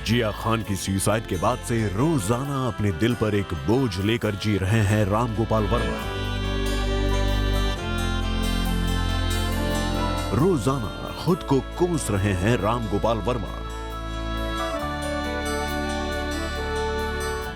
जिया खान की सुसाइड के बाद से रोजाना अपने दिल पर एक बोझ लेकर जी रहे हैं राम गोपाल वर्मा। रोजाना खुद को कोस रहे हैं राम गोपाल वर्मा।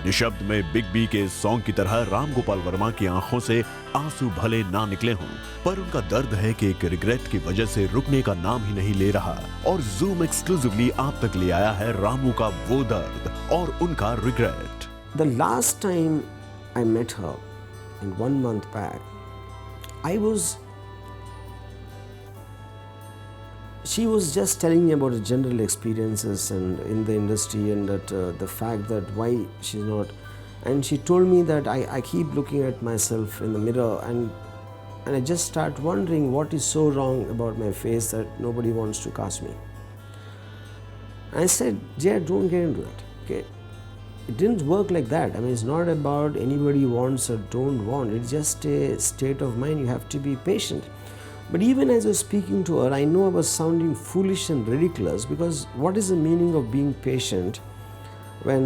निशब्द में बिग बी के सॉन्ग की तरह राम गोपाल वर्मा की आंखों से आंसू भले ना निकले हों, पर उनका दर्द है कि एक रिग्रेट की वजह से रुकने का नाम ही नहीं ले रहा। और जूम एक्सक्लूसिवली आप तक ले आया है रामू का वो दर्द और उनका regret. The last time I met her in 1 month back, she was just telling me about her general experiences and in the industry and that the fact that why she's not, and she told me that I keep looking at myself in the mirror and I just start wondering what is so wrong about my face that nobody wants to cast me. I said, Jay, don't get into that. Okay, it didn't work like that. I mean, it's not about anybody wants or don't want. It's just a state of mind. You have to be patient. But even as I was speaking to her, I know I was sounding foolish and ridiculous, because what is the meaning of being patient when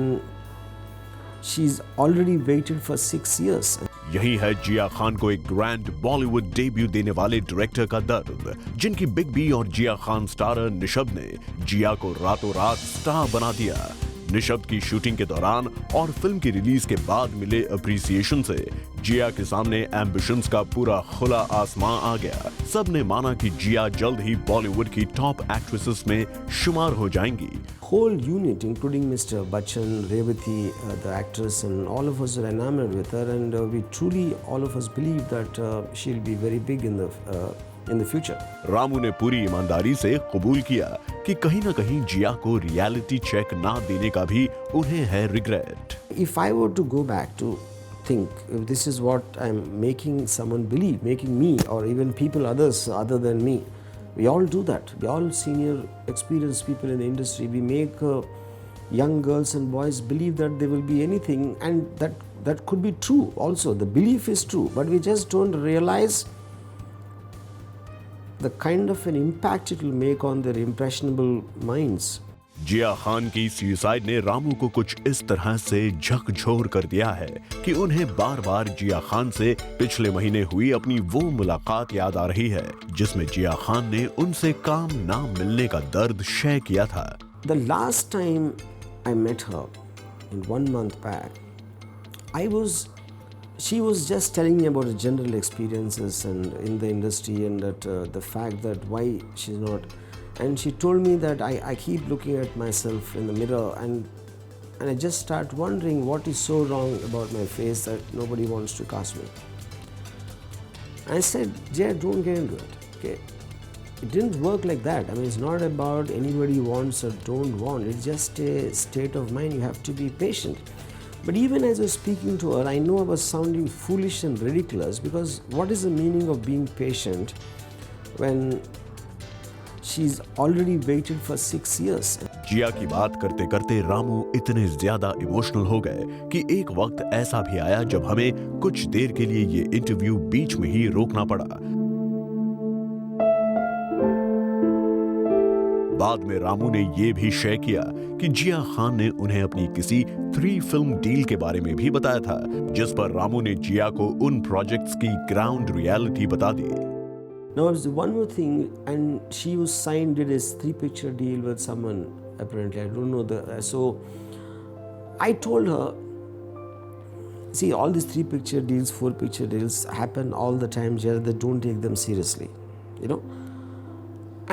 she's already waited for 6 years? यही है जिया खान को एक grand Bollywood debut देने वाले director का दर्द, जिनकी big B और जिया खान स्टारर निशब्द ने जिया को रातों रात स्टार बना दिया। निशब्द की शूटिंग के दौरान और फिल्म की रिलीज के बाद मिले अप्रिसिएशन से जिया के सामने एम्बिशंस का पूरा खुला आसमां आ गया। सब ने माना कि जिया जल्द ही बॉलीवुड की टॉप एक्ट्रेसेस में शुमार हो जाएंगी। Whole unit, including Mr. Bachchan, Revati, the actress, and all of us are enamored with her, and we truly, all of us believe that she'll be very big in the future. Ramu ने पूरी ईमानदारी से कबूल किया कि कहीं न कहीं जिया को रियलिटी चेक ना देने का भी उन्हें है regret. If I were to go back to think, if this is what I'm making someone believe, making me or even people others other than me, we all do that. We all senior experienced people in the industry. We make young girls and boys believe that they will be anything, and that could be true also. The belief is true, but we just don't realize the kind of an impact it will make on their impressionable minds. जिया खान की suicide ने रामू को कुछ इस तरह से झकझोर कर दिया है कि उन्हें बार बार जिया खान से पिछले महीने हुई अपनी वो मुलाकात याद आ रही है जिसमें जिया खान ने उनसे काम ना मिलने का दर्द शेयर किया था। The last time I met her in 1 month back, she was just telling me about her general experiences and in the industry and that the fact that why she's not, and she told me that I keep looking at myself in the mirror and I just start wondering what is so wrong about my face that nobody wants to cast me. I said, Jay, don't get into it. Okay, it didn't work like that. I mean, it's not about anybody wants or don't want. It's just a state of mind. You have to be patient. But even as I was speaking to her, I know I was sounding foolish and ridiculous, because what is the meaning of being patient when she's already waited for 6 years? जिया की बात करते करते रामू इतने ज्यादा emotional हो गए कि एक वक्त ऐसा भी आया जब हमें कुछ देर के लिए ये इंटरव्यू बीच में ही रोकना पड़ा। बाद में रामू ने ये भी शेयर किया कि जिया खान ने उन्हें अपनी किसी 3 फिल्म डील के बारे में भी बताया था, जिस पर रामू ने जिया को उन प्रोजेक्ट्स की ग्राउंड रियलिटी बता दी। Now, there's one more thing, and she was signed, did a 3-picture deal with someone, apparently. I don't know so I told her, see, all these 3-picture deals, 4-picture deals happen all the time, Jared, they don't take them seriously, you know.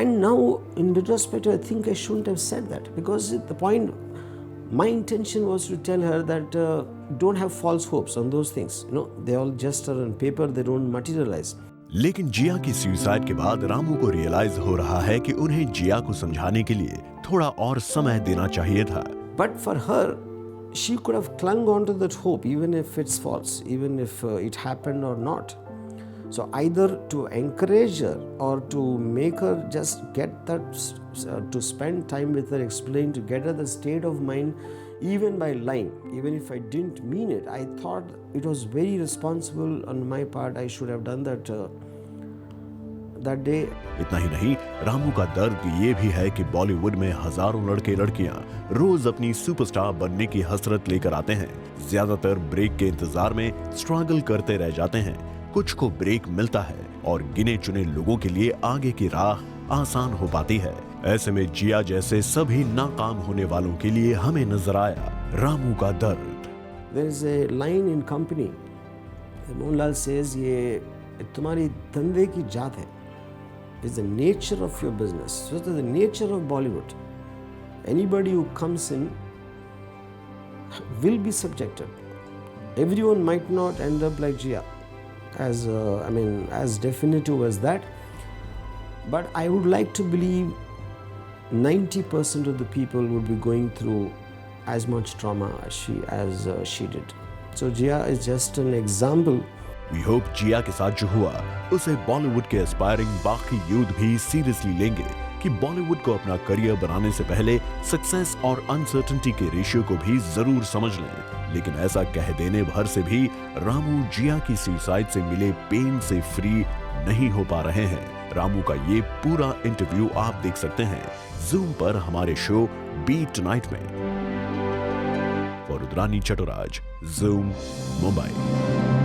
And now, in retrospect, I think I shouldn't have said that, because the point, my intention was to tell her that don't have false hopes on those things. You know, they all just are on paper, they don't materialize. लेकिन जिया की suicide के बाद रामू को realise हो रहा है कि उन्हें जिया को समझाने के लिए थोड़ा और समय देना चाहिए था। But for her, she could have clung on to that hope, even if it's false, even if it happened or not. So either to encourage her or to make her just get that, to spend time with her, explain, to get her the state of mind, even by lying, even if I didn't mean it. I thought it was very responsible on my part. I should have done that that day. इतना ही नहीं, रामू का दर्द ये भी है कि बॉलीवुड में हजारों लड़के लड़कियां रोज अपनी सुपरस्टार बनने की हसरत लेकर आते हैं। ज्यादातर ब्रेक के इंतजार में स्ट्रगल करते रह जाते हैं। कुछ को ब्रेक मिलता है और गिने चुने लोगों के लिए आगे की राह आसान हो पाती है। ऐसे में जिया जैसे सभी नाकाम होने वालों के लिए हमें नजर आया रामू का दर्द। There is a line in Company. Mohanlal says ये तुम्हारी धंधे की जात है. It's the nature of your business. So it's the nature of Bollywood. Anybody who comes in will be subjected. Everyone might not end up like Jia, as definitive as that. But I would like to believe 90% of the people would be going through as much trauma as she did. So Jia is just an example. We hope जिया के साथ जो हुआ उसे बॉलीवुड के aspiring बाकी youth भी seriously लेंगे कि बॉलीवुड को अपना करियर बनाने से पहले सक्सेस और अनसर्टेनिटी के रेशियो को भी जरूर समझ लें। लेकिन ऐसा कह देने भर से भी रामू जिया की सुसाइड से मिले पेन से फ्री नहीं हो पा रहे हैं। रामू का ये पूरा इंटरव्यू आप देख सकते हैं जूम पर हमारे शो बीट टुनाइट में। For Rudrani Chatoraj, Zoom, Mumbai.